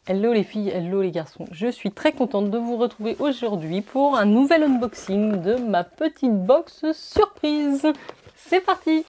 Hello les filles, hello les garçons. Je suis très contente de vous retrouver aujourd'hui pour un nouvel unboxing de ma petite box surprise. C'est parti!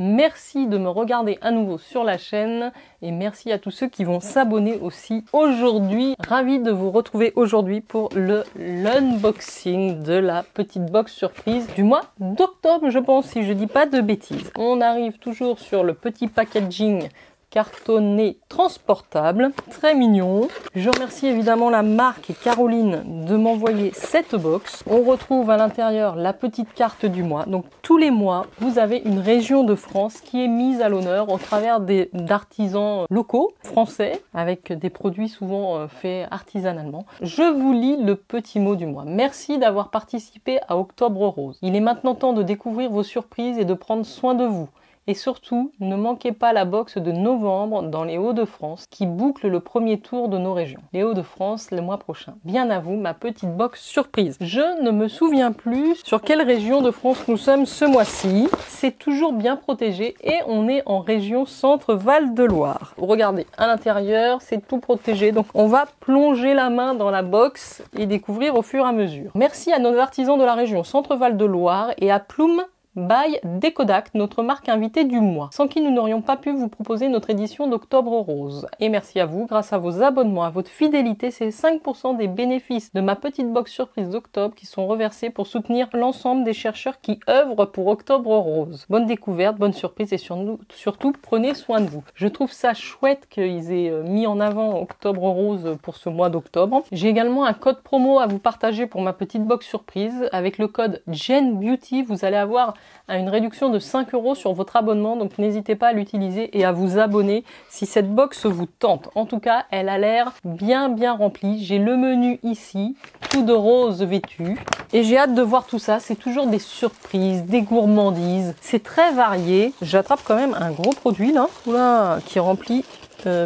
Merci de me regarder à nouveau sur la chaîne et merci à tous ceux qui vont s'abonner aussi aujourd'hui. Ravi de vous retrouver aujourd'hui pour l'unboxing de la petite box surprise du mois d'octobre, je pense, si je dis pas de bêtises. On arrive toujours sur le petit packaging cartonné transportable, très mignon. Je remercie évidemment la marque Caroline de m'envoyer cette box. On retrouve à l'intérieur la petite carte du mois. Donc tous les mois, vous avez une région de France qui est mise à l'honneur au travers d'artisans locaux, français, avec des produits souvent faits artisanalement. Je vous lis le petit mot du mois. Merci d'avoir participé à Octobre Rose. Il est maintenant temps de découvrir vos surprises et de prendre soin de vous. Et surtout, ne manquez pas la box de novembre dans les Hauts-de-France qui boucle le premier tour de nos régions. Les Hauts-de-France le mois prochain. Bien à vous, ma petite box surprise. Je ne me souviens plus sur quelle région de France nous sommes ce mois-ci. C'est toujours bien protégé et on est en région Centre-Val de Loire. Regardez, à l'intérieur, c'est tout protégé. Donc on va plonger la main dans la box et découvrir au fur et à mesure. Merci à nos artisans de la région Centre-Val de Loire et à Plume by Décodac, notre marque invitée du mois, sans qui nous n'aurions pas pu vous proposer notre édition d'Octobre Rose. Et merci à vous, grâce à vos abonnements, à votre fidélité, c'est 5% des bénéfices de ma petite box surprise d'octobre qui sont reversés pour soutenir l'ensemble des chercheurs qui œuvrent pour Octobre Rose. Bonne découverte, bonne surprise et surtout prenez soin de vous. Je trouve ça chouette qu'ils aient mis en avant Octobre Rose pour ce mois d'octobre. J'ai également un code promo à vous partager pour ma petite box surprise. Avec le code JenBeauty, vous allez avoir à une réduction de 5 € sur votre abonnement, donc n'hésitez pas à l'utiliser et à vous abonner si cette box vous tente. En tout cas, elle a l'air bien remplie. J'ai le menu ici, tout de rose vêtu, et j'ai hâte de voir tout ça. C'est toujours des surprises, des gourmandises, c'est très varié. J'attrape quand même un gros produit là, oula, qui remplit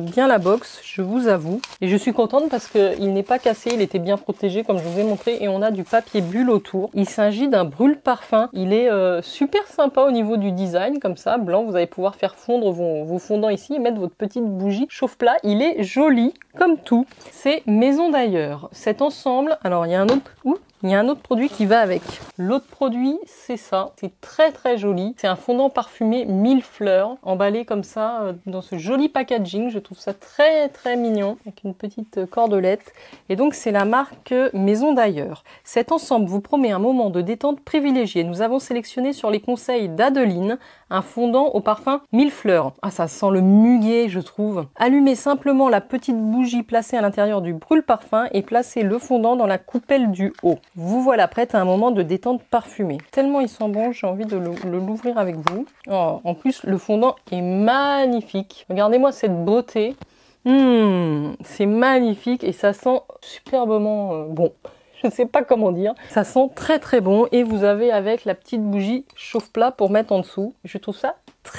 bien la box, je vous avoue. Et je suis contente parce qu'il n'est pas cassé, il était bien protégé comme je vous ai montré et on a du papier bulle autour. Il s'agit d'un brûle-parfum. Il est super sympa au niveau du design, comme ça, blanc. Vous allez pouvoir faire fondre vos fondants ici et mettre votre petite bougie chauffe-plat. Il est joli, comme tout. C'est Maison d'ailleurs. Cet ensemble, alors il y a un autre... Il y a un autre produit qui va avec. L'autre produit, c'est ça. C'est très joli. C'est un fondant parfumé 1000 fleurs, emballé comme ça dans ce joli packaging. Je trouve ça très mignon, avec une petite cordelette. Et donc, c'est la marque Maison d'ailleurs. Cet ensemble vous promet un moment de détente privilégié. Nous avons sélectionné sur les conseils d'Adeline un fondant au parfum 1000 fleurs. Ah, ça sent le muguet, je trouve. Allumez simplement la petite bougie placée à l'intérieur du brûle-parfum et placez le fondant dans la coupelle du haut. Vous voilà prête à un moment de détente parfumée. Tellement il sent bon, j'ai envie de l'ouvrir avec vous. Oh, en plus, le fondant est magnifique. Regardez-moi cette beauté. C'est magnifique et ça sent superbement bon. Je ne sais pas comment dire. Ça sent très bon et vous avez avec la petite bougie chauffe-plat pour mettre en dessous. Je trouve ça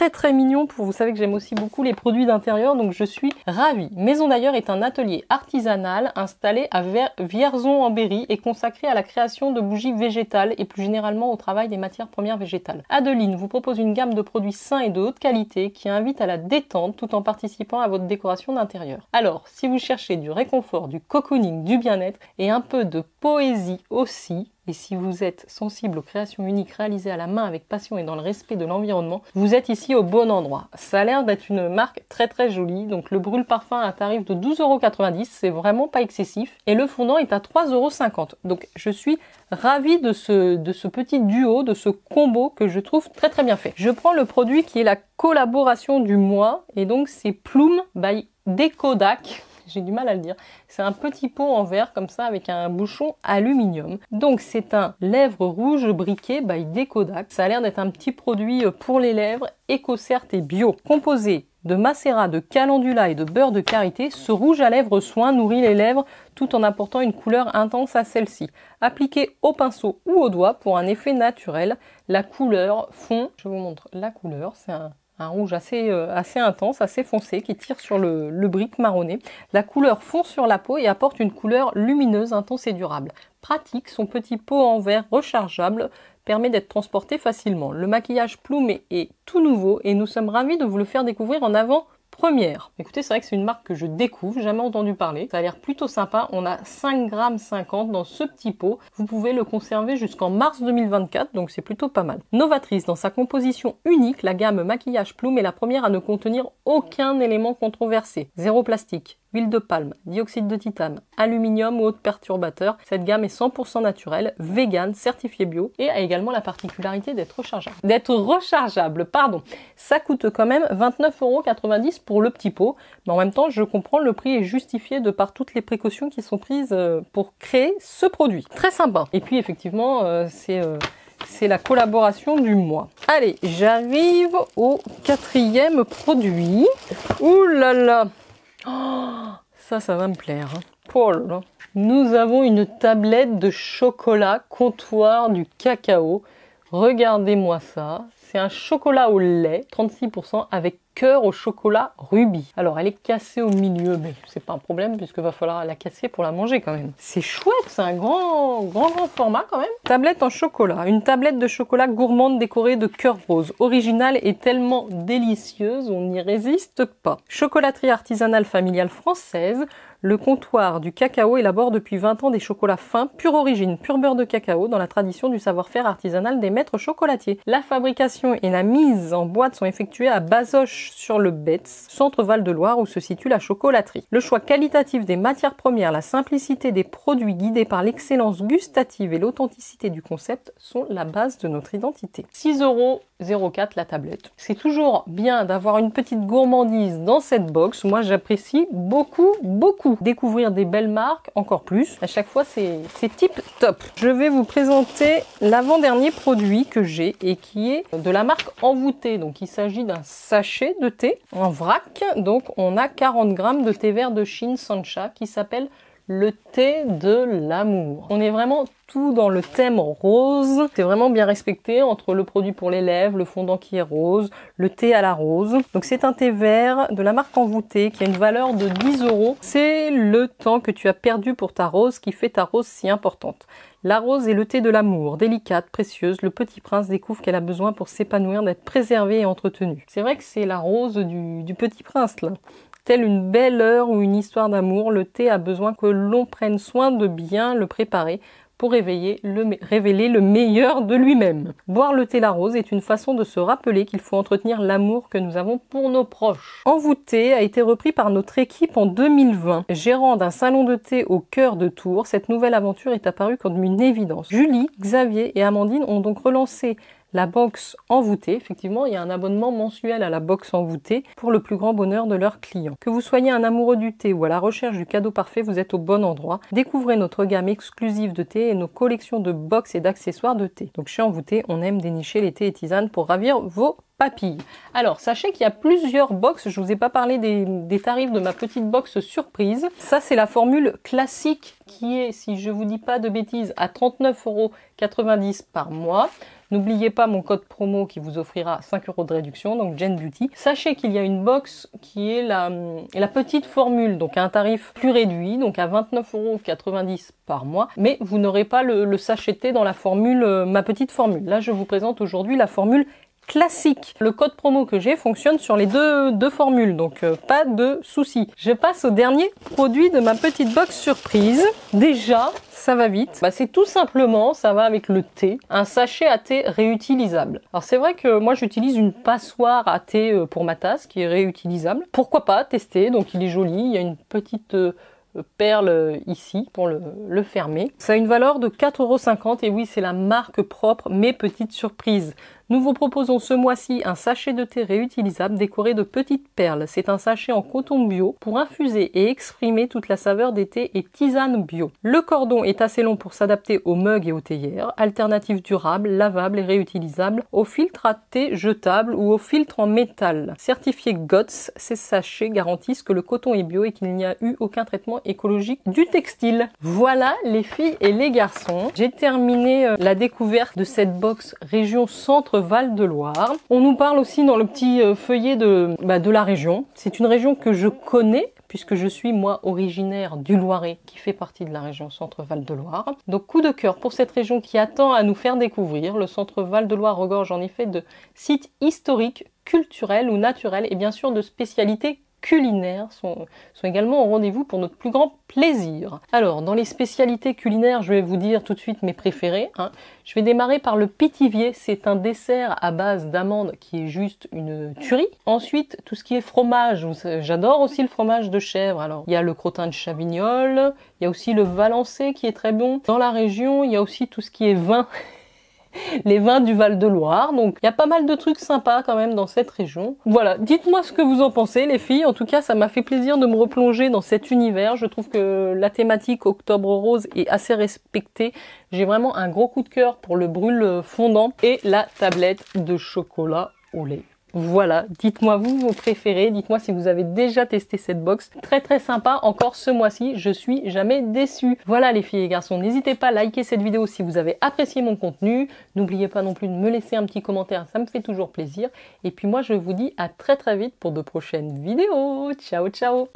très mignon. Vous savez que j'aime aussi beaucoup les produits d'intérieur, donc je suis ravie. Maison d'ailleurs est un atelier artisanal installé à Vierzon-en-Berry et consacré à la création de bougies végétales et plus généralement au travail des matières premières végétales. Adeline vous propose une gamme de produits sains et de haute qualité qui invite à la détente tout en participant à votre décoration d'intérieur. Alors, si vous cherchez du réconfort, du cocooning, du bien-être et un peu de poésie aussi, et si vous êtes sensible aux créations uniques réalisées à la main avec passion et dans le respect de l'environnement, vous êtes ici au bon endroit. Ça a l'air d'être une marque très jolie. Donc le brûle-parfum à un tarif de 12,90 €, c'est vraiment pas excessif. Et le fondant est à 3,50 €. Donc je suis ravie de ce petit duo, de ce combo que je trouve très bien fait. Je prends le produit qui est la collaboration du mois. Et donc c'est Plume by Décodac. J'ai du mal à le dire. C'est un petit pot en verre comme ça avec un bouchon aluminium. Donc c'est un lèvres rouge briquet by Décodac. Ça a l'air d'être un petit produit pour les lèvres, éco-cert et bio. Composé de macérat, de calendula et de beurre de karité, ce rouge à lèvres soin nourrit les lèvres tout en apportant une couleur intense à celle-ci. Appliqué au pinceau ou au doigt pour un effet naturel, la couleur fond. Je vous montre la couleur, c'est un rouge assez intense, assez foncé, qui tire sur le brick marronné. La couleur fond sur la peau et apporte une couleur lumineuse, intense et durable. Pratique, son petit pot en verre rechargeable permet d'être transporté facilement. Le maquillage Plume est tout nouveau et nous sommes ravis de vous le faire découvrir en avant-première. Écoutez, c'est vrai que c'est une marque que je découvre, jamais entendu parler. Ça a l'air plutôt sympa. On a 5,50 g dans ce petit pot. Vous pouvez le conserver jusqu'en mars 2024, donc c'est plutôt pas mal. Novatrice dans sa composition unique, la gamme maquillage Plume est la première à ne contenir aucun élément controversé. Zéro plastique, huile de palme, dioxyde de titane, aluminium ou autres perturbateurs. Cette gamme est 100% naturelle, vegan, certifiée bio et a également la particularité d'être rechargeable. Ça coûte quand même 29,90 € pour le petit pot, mais en même temps, je comprends, le prix est justifié de par toutes les précautions qui sont prises pour créer ce produit. Très sympa. Et puis effectivement, c'est la collaboration du mois. Allez, j'arrive au 4e produit. Ouh là là! Oh, ça va me plaire. Hein. Oh là là. Nous avons une tablette de chocolat comptoir du cacao. Regardez-moi ça. C'est un chocolat au lait, 36%, avec cœur au chocolat rubis. Alors, elle est cassée au milieu, mais c'est pas un problème puisque va falloir la casser pour la manger quand même. C'est chouette, c'est un grand format quand même. Tablette en chocolat. Une tablette de chocolat gourmande décorée de cœur rose. Originale et tellement délicieuse, on n'y résiste pas. Chocolaterie artisanale familiale française. Le comptoir du cacao élabore depuis 20 ans des chocolats fins, pure origine, pur beurre de cacao, dans la tradition du savoir-faire artisanal des maîtres chocolatiers. La fabrication et la mise en boîte sont effectuées à Bazoches sur le Betz, centre Val-de-Loire où se situe la chocolaterie. Le choix qualitatif des matières premières, la simplicité des produits guidés par l'excellence gustative et l'authenticité du concept sont la base de notre identité. 6,04 € la tablette. C'est toujours bien d'avoir une petite gourmandise dans cette box. Moi, j'apprécie beaucoup. Découvrir des belles marques, encore plus. À chaque fois, c'est tip top. Je vais vous présenter l'avant-dernier produit que j'ai et qui est de la marque Envoûté. Donc, il s'agit d'un sachet de thé en vrac. Donc, on a 40 g de thé vert de Chine Sancha qui s'appelle le thé de l'amour. On est vraiment tout dans le thème rose. C'est vraiment bien respecté entre le produit pour les lèvres, le fondant qui est rose, le thé à la rose. Donc c'est un thé vert de la marque Envoûté qui a une valeur de 10 €. C'est le temps que tu as perdu pour ta rose qui fait ta rose si importante. La rose est le thé de l'amour, délicate, précieuse. Le petit prince découvre qu'elle a besoin pour s'épanouir d'être préservée et entretenue. C'est vrai que c'est la rose du petit prince là. Telle une belle heure ou une histoire d'amour, le thé a besoin que l'on prenne soin de bien le préparer pour révéler le meilleur de lui-même. Boire le thé la rose est une façon de se rappeler qu'il faut entretenir l'amour que nous avons pour nos proches. Envoûté a été repris par notre équipe en 2020. Gérant d'un salon de thé au cœur de Tours, cette nouvelle aventure est apparue comme une évidence. Julie, Xavier et Amandine ont donc relancé la box Envoûté. Effectivement, il y a un abonnement mensuel à la box Envoûté pour le plus grand bonheur de leurs clients. Que vous soyez un amoureux du thé ou à la recherche du cadeau parfait, vous êtes au bon endroit. Découvrez notre gamme exclusive de thé et nos collections de box et d'accessoires de thé. Donc chez Envoûté, on aime dénicher les thés et tisanes pour ravir vos papilles. Alors, sachez qu'il y a plusieurs box. Je vous ai pas parlé des tarifs de ma petite box surprise. Ça, c'est la formule classique qui est, si je vous dis pas de bêtises, à 39,90 € par mois. N'oubliez pas mon code promo qui vous offrira 5 € de réduction, donc Jen Beauty. Sachez qu'il y a une box qui est la petite formule, donc à un tarif plus réduit, donc à 29,90 € par mois. Mais vous n'aurez pas le sachet thé dans la formule, ma petite formule. Là, je vous présente aujourd'hui la formule classique. Le code promo que j'ai fonctionne sur les deux formules, donc pas de souci. Je passe au dernier produit de ma petite box surprise. Déjà, ça va vite. C'est tout simplement, ça va avec le thé, un sachet à thé réutilisable. Alors c'est vrai que moi j'utilise une passoire à thé pour ma tasse qui est réutilisable. Pourquoi pas tester? Donc il est joli, il y a une petite perle ici pour le fermer. Ça a une valeur de 4,50 € et oui, c'est la marque propre Mes Petites Surprises. Nous vous proposons ce mois-ci un sachet de thé réutilisable décoré de petites perles. C'est un sachet en coton bio pour infuser et exprimer toute la saveur des thés et tisanes bio. Le cordon est assez long pour s'adapter aux mugs et aux théières. Alternative durable, lavable et réutilisable au filtre à thé jetable ou au filtre en métal. Certifié GOTS, ces sachets garantissent que le coton est bio et qu'il n'y a eu aucun traitement écologique du textile. Voilà les filles et les garçons. J'ai terminé la découverte de cette box région centre Centre-Val de Loire. On nous parle aussi dans le petit feuillet de la région. C'est une région que je connais, puisque je suis moi originaire du Loiret, qui fait partie de la région Centre-Val de Loire. Donc coup de cœur pour cette région qui attend à nous faire découvrir. Le Centre-Val de Loire regorge en effet de sites historiques, culturels ou naturels, et bien sûr de spécialités culinaires sont également au rendez-vous pour notre plus grand plaisir. Alors, dans les spécialités culinaires, je vais vous dire tout de suite mes préférés. Je vais démarrer par le pétivier. C'est un dessert à base d'amandes qui est juste une tuerie. Ensuite, tout ce qui est fromage. J'adore aussi le fromage de chèvre. Alors, il y a le crottin de Chavignol, il y a aussi le Valençay qui est très bon. Dans la région, il y a aussi tout ce qui est vin. Les vins du Val-de-Loire, donc il y a pas mal de trucs sympas quand même dans cette région. Voilà, dites-moi ce que vous en pensez les filles, en tout cas ça m'a fait plaisir de me replonger dans cet univers, je trouve que la thématique Octobre Rose est assez respectée. J'ai vraiment un gros coup de cœur pour le brûle fondant et la tablette de chocolat au lait. Voilà, dites-moi vous vos préférés, dites-moi si vous avez déjà testé cette box. Très très sympa, encore ce mois-ci, je suis jamais déçue. Voilà les filles et garçons, n'hésitez pas à liker cette vidéo si vous avez apprécié mon contenu. N'oubliez pas non plus de me laisser un petit commentaire, ça me fait toujours plaisir. Et puis moi je vous dis à très très vite pour de prochaines vidéos. Ciao ciao.